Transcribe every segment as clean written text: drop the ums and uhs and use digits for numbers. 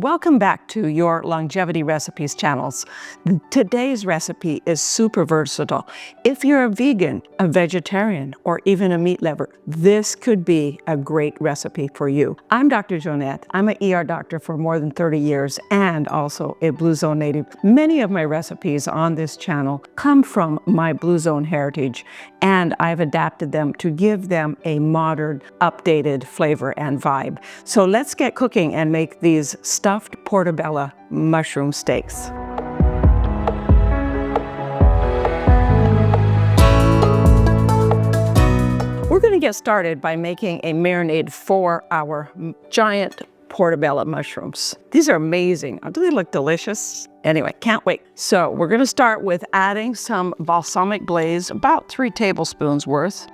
Welcome back to your Longevity Recipes channels. Today's recipe is super versatile. If you're a vegan, a vegetarian, or even a meat lover, this could be a great recipe for you. I'm Dr. Joanette. I'm an ER doctor for more than 30 years and also a Blue Zone native. Many of my recipes on this channel come from my Blue Zone heritage, and I've adapted them to give them a modern, updated flavor and vibe. So let's get cooking and make these stuffed portobello mushroom steaks. We're going to get started by making a marinade for our giant portobello mushrooms. These are amazing. Do they look delicious? Anyway, can't wait. So we're going to start with adding some balsamic glaze, about 3 tablespoons worth.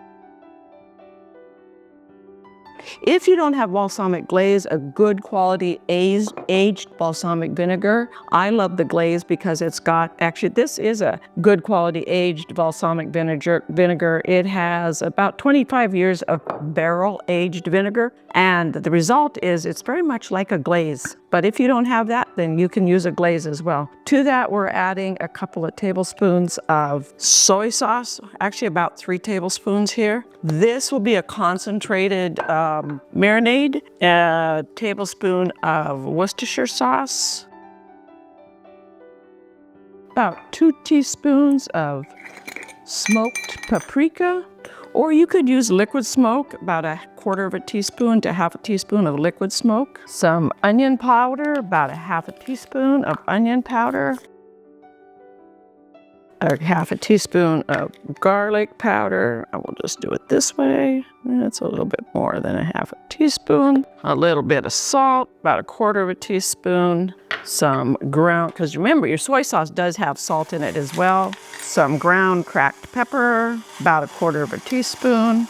If you don't have balsamic glaze, a good quality aged balsamic vinegar. I love the glaze because it's got, actually this is a good quality aged balsamic vinegar. It has about 25 years of barrel aged vinegar, and the result is it's very much like a glaze. But if you don't have that, then you can use a glaze as well. To that, we're adding a couple of tablespoons of soy sauce, actually about 3 tablespoons here. This will be a concentrated marinade, a tablespoon of Worcestershire sauce, about 2 teaspoons of smoked paprika, or you could use liquid smoke, about 1/4 teaspoon to 1/2 teaspoon of liquid smoke. Some onion powder, about 1/2 teaspoon of onion powder. 1/2 teaspoon of garlic powder. I will just do it this way. That's a little bit more than 1/2 teaspoon. A little bit of salt, about 1/4 teaspoon. Some ground, because remember your soy sauce does have salt in it as well. Some ground cracked pepper, about 1/4 teaspoon.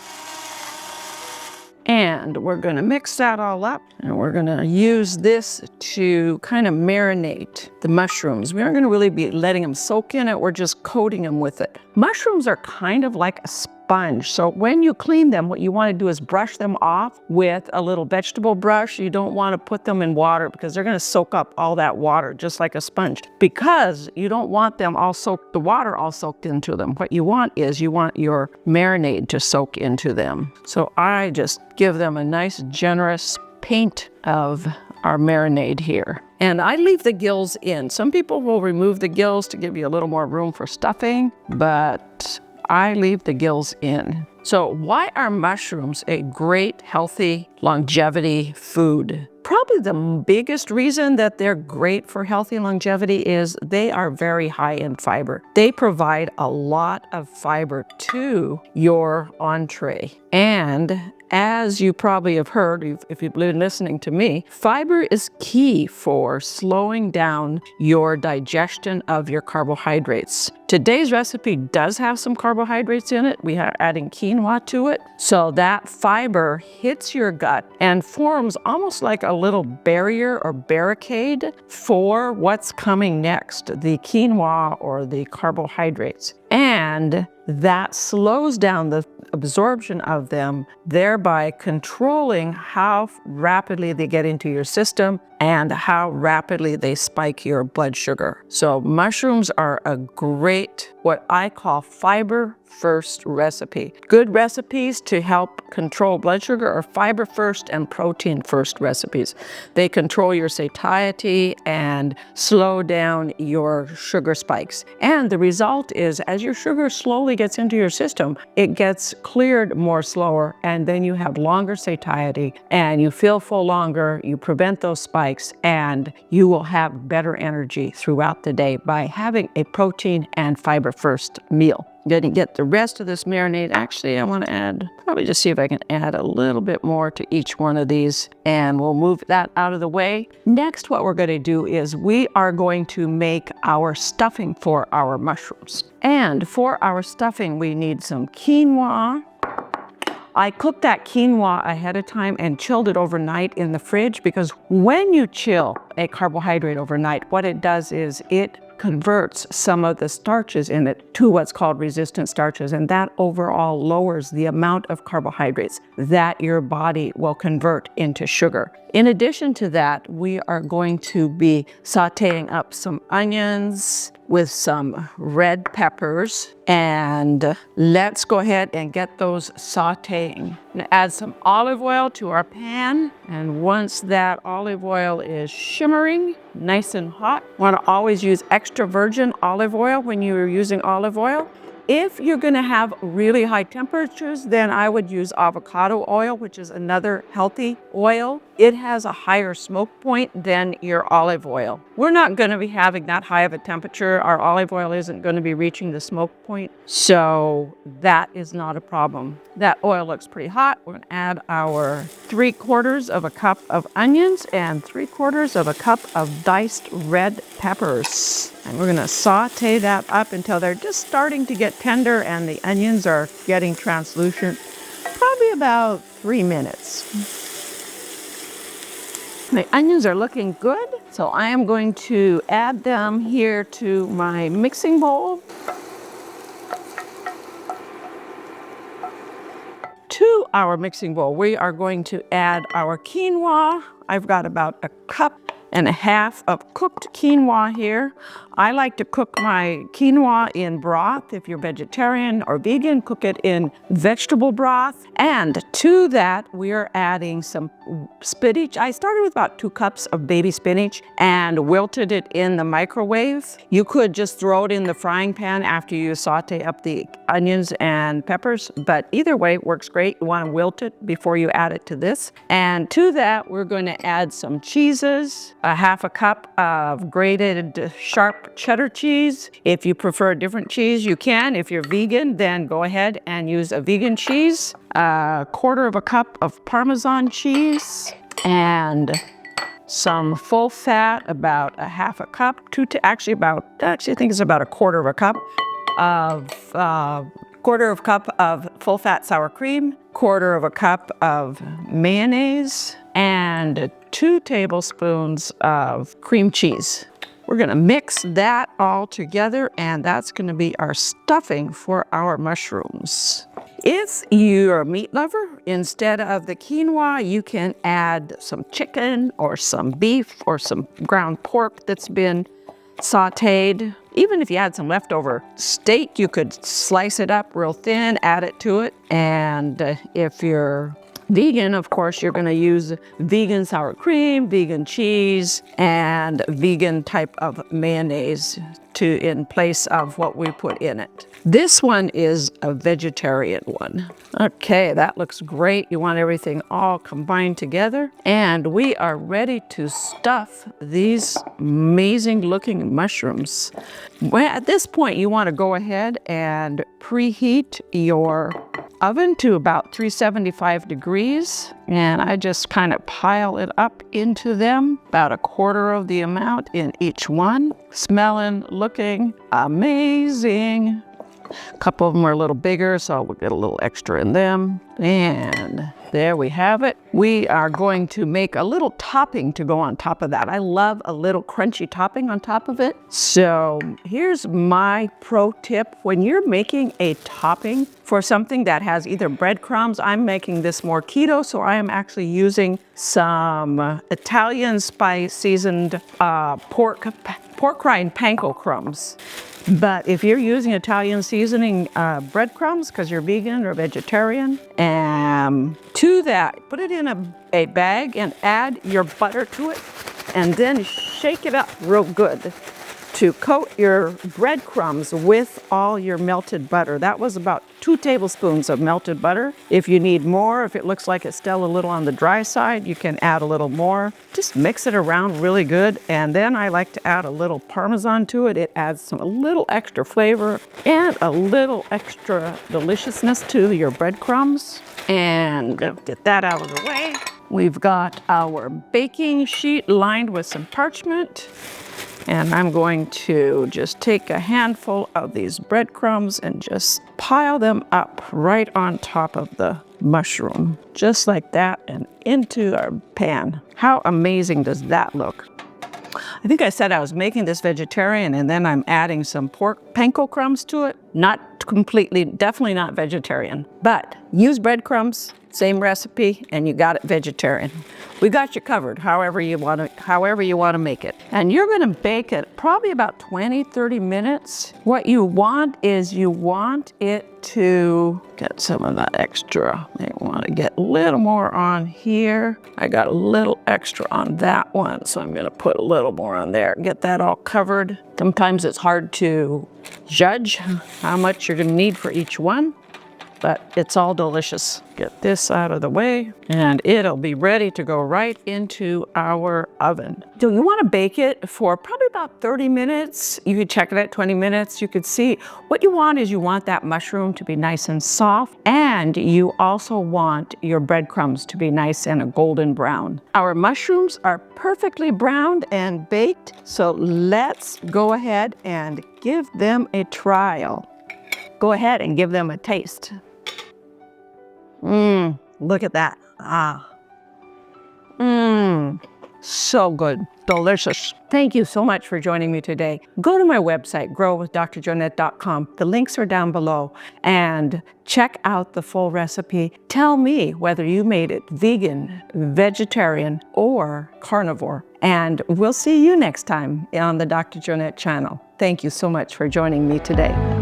And we're gonna mix that all up, and we're gonna use this to kind of marinate the mushrooms. We aren't gonna really be letting them soak in it, we're just coating them with it. Mushrooms are kind of like a sponge, so when you clean them, what you wanna do is brush them off with a little vegetable brush. You don't wanna put them in water because they're gonna soak up all that water just like a sponge, because you don't want them all soaked, the water all soaked into them. What you want is you want your marinade to soak into them. So I just give them a nice generous paint of our marinade here. And I leave the gills in. Some people will remove the gills to give you a little more room for stuffing, but I leave the gills in. So why are mushrooms a great, healthy longevity food? Probably the biggest reason that they're great for healthy longevity is they are very high in fiber. They provide a lot of fiber to your entree. And as you probably have heard, if you've been listening to me, fiber is key for slowing down your digestion of your carbohydrates. Today's recipe does have some carbohydrates in it. We are adding quinoa to it. So that fiber hits your gut and forms almost like a little barrier or barricade for what's coming next, the quinoa or the carbohydrates. And that slows down the absorption of them, thereby controlling how rapidly they get into your system and how rapidly they spike your blood sugar. So mushrooms are a great, what I call fiber first recipe. Good recipes to help control blood sugar are fiber first and protein first recipes. They control your satiety and slow down your sugar spikes. And the result is, as your sugar slowly gets into your system, it gets cleared more slower, and then you have longer satiety and you feel full longer, you prevent those spikes, and you will have better energy throughout the day by having a protein and fiber first meal. Going to get the rest of this marinade. Actually, I want to add, probably just see if I can add a little bit more to each one of these, and we'll move that out of the way. Next, what we're going to do is we are going to make our stuffing for our mushrooms. And for our stuffing, we need some quinoa. I cooked that quinoa ahead of time and chilled it overnight in the fridge, because when you chill a carbohydrate overnight, what it does is it converts some of the starches in it to what's called resistant starches, and that overall lowers the amount of carbohydrates that your body will convert into sugar. In addition to that, we are going to be sauteing up some onions with some red peppers, and let's go ahead and get those sauteing. And add some olive oil to our pan, and once that olive oil is shimmering, nice and hot, want to always use extra virgin olive oil when you're using olive oil. If you're going to have really high temperatures, then I would use avocado oil, which is another healthy oil. It has a higher smoke point than your olive oil. We're not going to be having that high of a temperature. Our olive oil isn't going to be reaching the smoke point, so that is not a problem. That oil looks pretty hot. We're going to add our 3/4 of a cup of onions and 3/4 of a cup of diced red peppers. And we're going to saute that up until they're just starting to get tender and the onions are getting translucent, probably about 3 minutes. The onions are looking good, so I am going to add them here to my mixing bowl. To our mixing bowl, we are going to add our quinoa. I've got about 1.5 cups of cooked quinoa here. I like to cook my quinoa in broth. If you're vegetarian or vegan, cook it in vegetable broth. And to that, we are adding some spinach. I started with about 2 cups of baby spinach and wilted it in the microwave. You could just throw it in the frying pan after you saute up the onions and peppers, but either way works great. You want to wilt it before you add it to this. And to that, we're going to add some cheeses, 1/2 cup of grated sharp cheddar cheese. If you prefer a different cheese, you can. If you're vegan, then go ahead and use a vegan cheese. 1/4 cup of Parmesan cheese, and some full fat, about 1/2 cup, actually I think it's about 1/4 cup of 1/4 cup of full fat sour cream, 1/4 cup of mayonnaise, and 2 tablespoons of cream cheese. We're going to mix that all together, and that's going to be our stuffing for our mushrooms. If you're a meat lover, instead of the quinoa, you can add some chicken or some beef or some ground pork that's been sauteed. Even if you had some leftover steak, you could slice it up real thin, add it to it. And if you're vegan, of course, you're going to use vegan sour cream, vegan cheese, and vegan type of mayonnaise in place of what we put in it. This one is a vegetarian one. Okay, that looks great. You want everything all combined together. And we are ready to stuff these amazing looking mushrooms. Well, at this point, you want to go ahead and preheat your oven to about 375 degrees. And I just kind of pile it up into them, about 1/4 of the amount in each one. Smelling, looking amazing. A couple of them are a little bigger, so we'll get a little extra in them. And there we have it. We are going to make a little topping to go on top of that. I love a little crunchy topping on top of it. So here's my pro tip. When you're making a topping for something that has either breadcrumbs, I'm making this more keto, so I am actually using some Italian spice seasoned pork rind panko crumbs. But if you're using Italian seasoning breadcrumbs because you're vegan or vegetarian, to that, put it in a bag and add your butter to it, and then shake it up real good to coat your breadcrumbs with all your melted butter. That was about 2 tablespoons of melted butter. If you need more, if it looks like it's still a little on the dry side, you can add a little more. Just mix it around really good. And then I like to add a little Parmesan to it. It adds a little extra flavor and a little extra deliciousness to your breadcrumbs. And get that out of the way. We've got our baking sheet lined with some parchment. And I'm going to just take a handful of these breadcrumbs and just pile them up right on top of the mushroom, just like that, and into our pan. How amazing does that look? I think I said I was making this vegetarian and then I'm adding some pork panko crumbs to it. Not completely, definitely not vegetarian, but use breadcrumbs, same recipe, and you got it vegetarian. We got you covered however you want to make it. And you're going to bake it probably about 20-30 minutes. What you want is you want it to get some of that extra. I want to get a little more on here. I got a little extra on that one, so I'm going to put a little more on there. Get that all covered. Sometimes it's hard to judge how much you're going to need for each one, but it's all delicious. Get this out of the way and it'll be ready to go right into our oven. So you want to bake it for probably about 30 minutes. You could check it at 20 minutes. You could see what you want is you want that mushroom to be nice and soft, and you also want your breadcrumbs to be nice and a golden brown. Our mushrooms are perfectly browned and baked, so let's go ahead and give them a trial. Go ahead and give them a taste. Look at that. So good, delicious. Thank you so much for joining me today. Go to my website, growwithdrjoanette.com. The links are down below, and check out the full recipe. Tell me whether you made it vegan, vegetarian, or carnivore. And we'll see you next time on the Dr. Joanette channel. Thank you so much for joining me today.